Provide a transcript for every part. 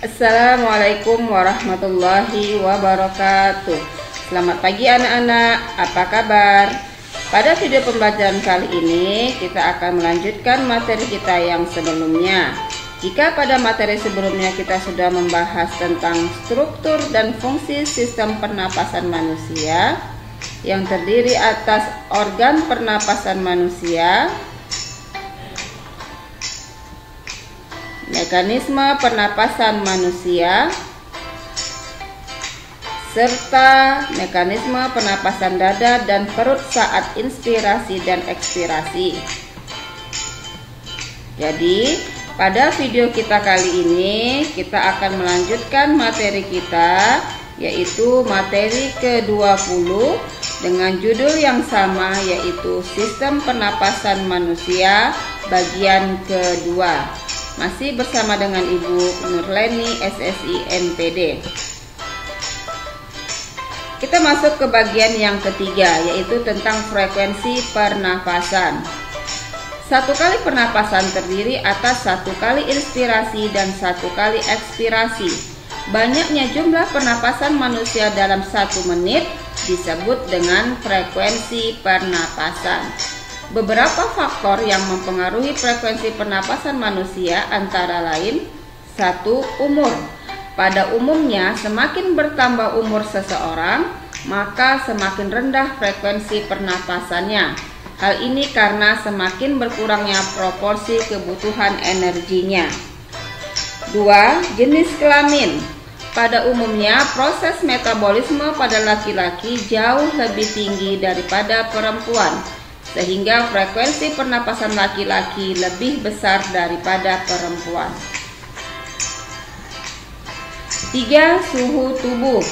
Assalamualaikum warahmatullahi wabarakatuh. Selamat pagi anak-anak, apa kabar? Pada video pembelajaran kali ini kita akan melanjutkan materi kita yang sebelumnya. Jika pada materi sebelumnya kita sudah membahas tentang struktur dan fungsi sistem pernapasan manusia yang terdiri atas organ pernapasan manusia, mekanisme pernapasan manusia, serta mekanisme pernapasan dada dan perut saat inspirasi dan ekspirasi. Jadi, pada video kita kali ini kita akan melanjutkan materi kita, yaitu materi ke-20 dengan judul yang sama, yaitu Sistem Pernapasan Manusia bagian kedua. Masih bersama dengan Ibu Nurleni SSI NPD. Kita masuk ke bagian yang ketiga, yaitu tentang frekuensi pernapasan. Satu kali pernapasan terdiri atas satu kali inspirasi dan satu kali ekspirasi. Banyaknya jumlah pernapasan manusia dalam 1 menit disebut dengan frekuensi pernapasan. Beberapa faktor yang mempengaruhi frekuensi pernapasan manusia antara lain: 1. Umur. Pada umumnya, semakin bertambah umur seseorang, maka semakin rendah frekuensi pernapasannya. Hal ini karena semakin berkurangnya proporsi kebutuhan energinya. 2. Jenis kelamin. Pada umumnya, proses metabolisme pada laki-laki jauh lebih tinggi daripada perempuan, sehingga frekuensi pernapasan laki-laki lebih besar daripada perempuan. 3. Suhu tubuh.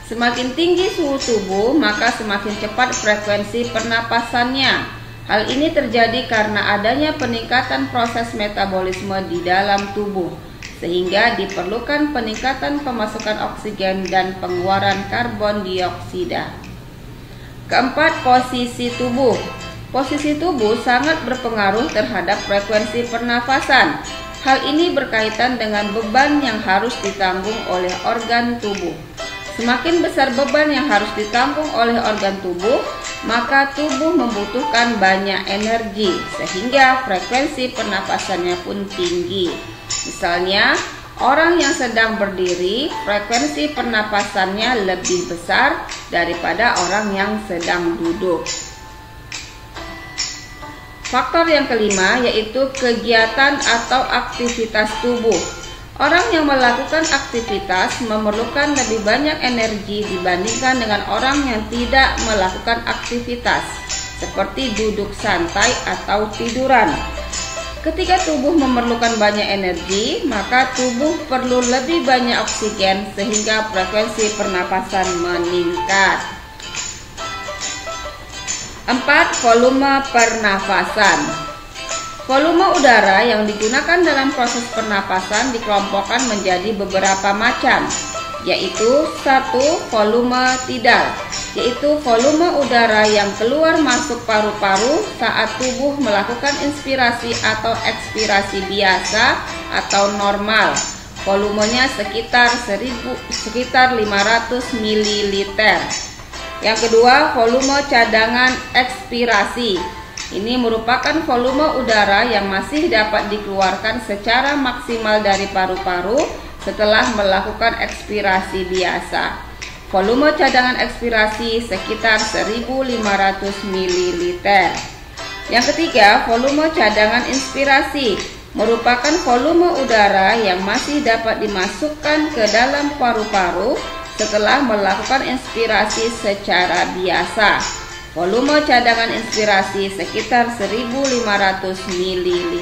Semakin tinggi suhu tubuh, maka semakin cepat frekuensi pernapasannya. Hal ini terjadi karena adanya peningkatan proses metabolisme di dalam tubuh, sehingga diperlukan peningkatan pemasukan oksigen dan pengeluaran karbon dioksida. 4. Posisi tubuh. Posisi tubuh sangat berpengaruh terhadap frekuensi pernapasan. Hal ini berkaitan dengan beban yang harus ditanggung oleh organ tubuh. Semakin besar beban yang harus ditanggung oleh organ tubuh, maka tubuh membutuhkan banyak energi, sehingga frekuensi pernapasannya pun tinggi. Misalnya, orang yang sedang berdiri, frekuensi pernapasannya lebih besar daripada orang yang sedang duduk. Faktor yang kelima yaitu kegiatan atau aktivitas tubuh. Orang yang melakukan aktivitas memerlukan lebih banyak energi dibandingkan dengan orang yang tidak melakukan aktivitas, seperti duduk santai atau tiduran. Ketika tubuh memerlukan banyak energi, maka tubuh perlu lebih banyak oksigen sehingga frekuensi pernapasan meningkat. 4. Volume pernapasan. Volume udara yang digunakan dalam proses pernapasan dikelompokkan menjadi beberapa macam, yaitu 1. Volume tidal, yaitu volume udara yang keluar masuk paru-paru saat tubuh melakukan inspirasi atau ekspirasi biasa atau normal. Volumenya sekitar 500 ml. Yang kedua, volume cadangan ekspirasi. Ini merupakan volume udara yang masih dapat dikeluarkan secara maksimal dari paru-paru setelah melakukan ekspirasi biasa. Volume cadangan ekspirasi sekitar 1500 ml. Yang ketiga, volume cadangan inspirasi merupakan volume udara yang masih dapat dimasukkan ke dalam paru-paru setelah melakukan inspirasi secara biasa. Volume cadangan inspirasi sekitar 1500 ml.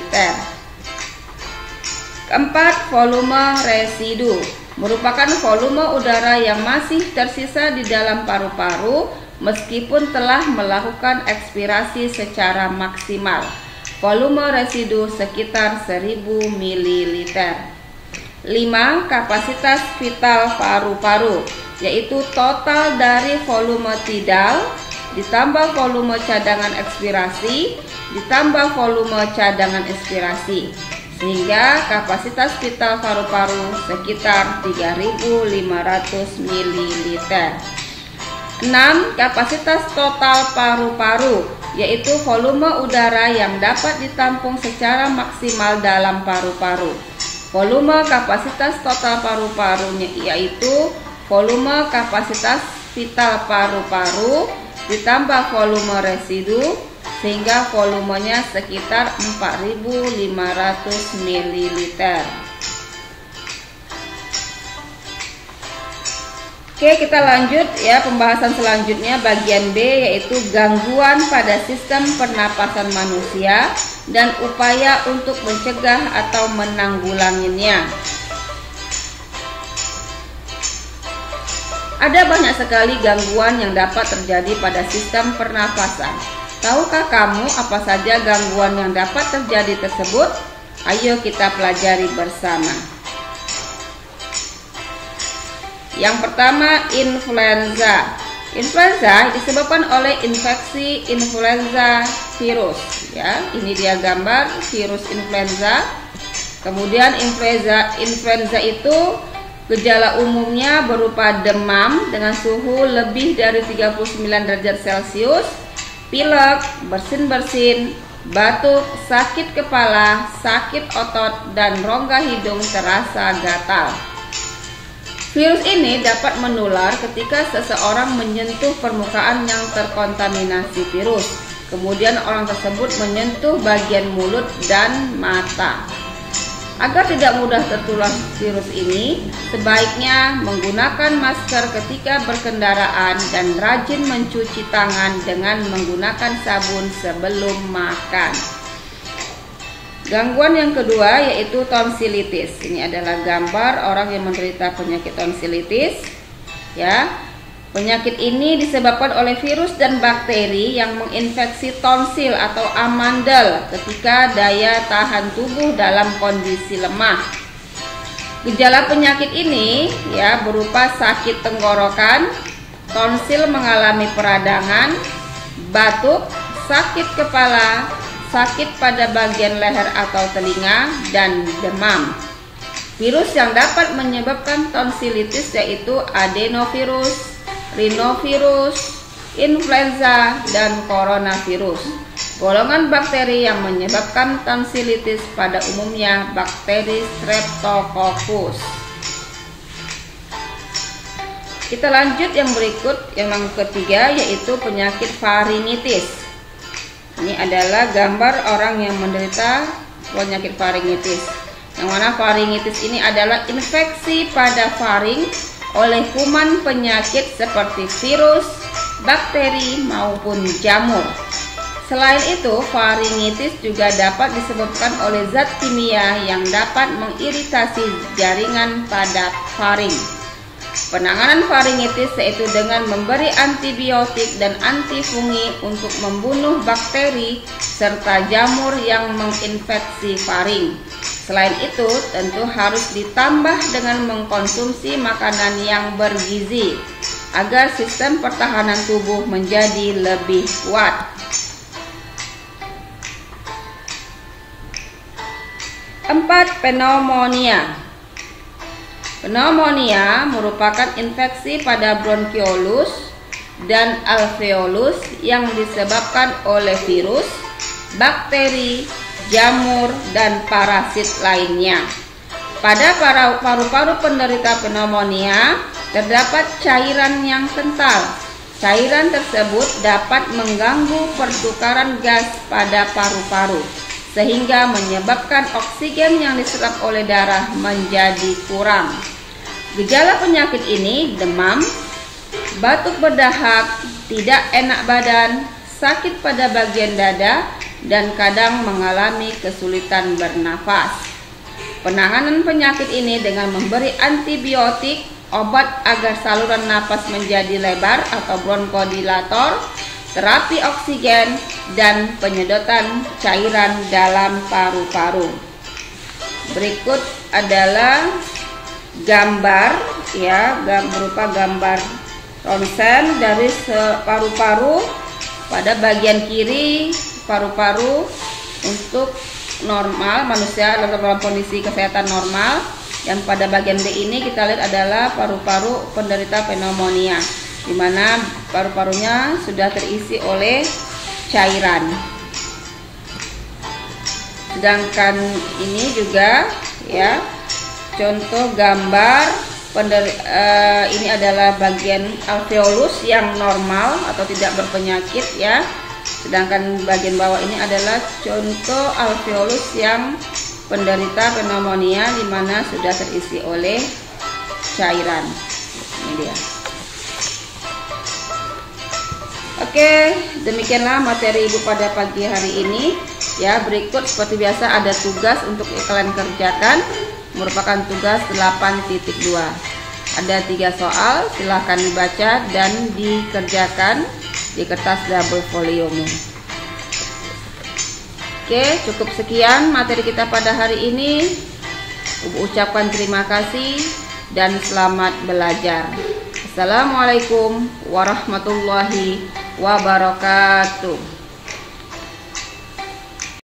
4. Volume residu merupakan volume udara yang masih tersisa di dalam paru-paru meskipun telah melakukan ekspirasi secara maksimal. Volume residu sekitar 1000 ml. 5. Kapasitas vital paru-paru, yaitu total dari volume tidal ditambah volume cadangan ekspirasi ditambah volume cadangan inspirasi. sehingga kapasitas vital paru-paru sekitar 3.500 ml. 6. Kapasitas total paru-paru, yaitu volume udara yang dapat ditampung secara maksimal dalam paru-paru. Volume kapasitas total paru-parunya yaitu volume kapasitas vital paru-paru ditambah volume residu, sehingga volumenya sekitar 4.500 ml. Oke, kita lanjut ya, pembahasan selanjutnya bagian B, yaitu gangguan pada sistem pernapasan manusia dan upaya untuk mencegah atau menanggulanginya. Ada banyak sekali gangguan yang dapat terjadi pada sistem pernapasan. Tahukah kamu apa saja gangguan yang dapat terjadi tersebut? Ayo kita pelajari bersama. Yang pertama, influenza. Influenza disebabkan oleh infeksi influenza virus. Ya, ini dia gambar virus influenza. Kemudian influenza itu gejala umumnya berupa demam dengan suhu lebih dari 39 derajat Celcius, pilek, bersin-bersin, batuk, sakit kepala, sakit otot, dan rongga hidung terasa gatal. Virus ini dapat menular ketika seseorang menyentuh permukaan yang terkontaminasi virus. Kemudian orang tersebut menyentuh bagian mulut dan mata. Agar tidak mudah tertular virus ini, sebaiknya menggunakan masker ketika berkendaraan dan rajin mencuci tangan dengan menggunakan sabun sebelum makan. Gangguan yang kedua yaitu tonsilitis. Ini adalah gambar orang yang menderita penyakit tonsilitis. Ya, penyakit ini disebabkan oleh virus dan bakteri yang menginfeksi tonsil atau amandel ketika daya tahan tubuh dalam kondisi lemah. Gejala penyakit ini ya berupa sakit tenggorokan, tonsil mengalami peradangan, batuk, sakit kepala, sakit pada bagian leher atau telinga, dan demam. Virus yang dapat menyebabkan tonsilitis yaitu adenovirus, rhinovirus, influenza, dan coronavirus. Golongan bakteri yang menyebabkan tonsilitis pada umumnya bakteri Streptococcus. Kita lanjut yang berikut, yang ketiga yaitu penyakit faringitis. Ini adalah gambar orang yang menderita penyakit faringitis. Yang mana faringitis ini adalah infeksi pada faring oleh kuman penyakit seperti virus, bakteri, maupun jamur. Selain itu, faringitis juga dapat disebabkan oleh zat kimia yang dapat mengiritasi jaringan pada faring. Penanganan faringitis yaitu dengan memberi antibiotik dan antifungi untuk membunuh bakteri serta jamur yang menginfeksi faring. Selain itu, tentu harus ditambah dengan mengkonsumsi makanan yang bergizi agar sistem pertahanan tubuh menjadi lebih kuat. 4. Pneumonia. Pneumonia merupakan infeksi pada bronkiolus dan alveolus yang disebabkan oleh virus, bakteri, jamur, dan parasit lainnya. Pada paru-paru penderita pneumonia terdapat cairan yang kental. Cairan tersebut dapat mengganggu pertukaran gas pada paru-paru, sehingga menyebabkan oksigen yang diserap oleh darah menjadi kurang. Gejala penyakit ini demam, batuk berdahak, tidak enak badan, sakit pada bagian dada, dan kadang mengalami kesulitan bernafas. Penanganan penyakit ini dengan memberi antibiotik, obat agar saluran napas menjadi lebar atau bronkodilator, terapi oksigen, dan penyedotan cairan dalam paru-paru. Berikut adalah gambar ya, berupa gambar ronsen dari paru-paru. Pada bagian kiri paru-paru untuk normal, manusia dalam kondisi kesehatan normal. Yang pada bagian B ini kita lihat adalah paru-paru penderita pneumonia, di mana paru-parunya sudah terisi oleh cairan. Sedangkan ini juga ya contoh gambar ini adalah bagian alveolus yang normal atau tidak berpenyakit ya. Sedangkan bagian bawah ini adalah contoh alveolus yang penderita pneumonia, di mana sudah terisi oleh cairan. Ini dia. Oke, demikianlah materi Ibu pada pagi hari ini. Ya, berikut seperti biasa ada tugas untuk kalian kerjakan, merupakan tugas 8.2. Ada 3 soal, silahkan dibaca dan dikerjakan di kertas double foliomu. Oke, cukup sekian materi kita pada hari ini. Ibu ucapkan terima kasih dan selamat belajar. Assalamualaikum warahmatullahi wabarakatuh.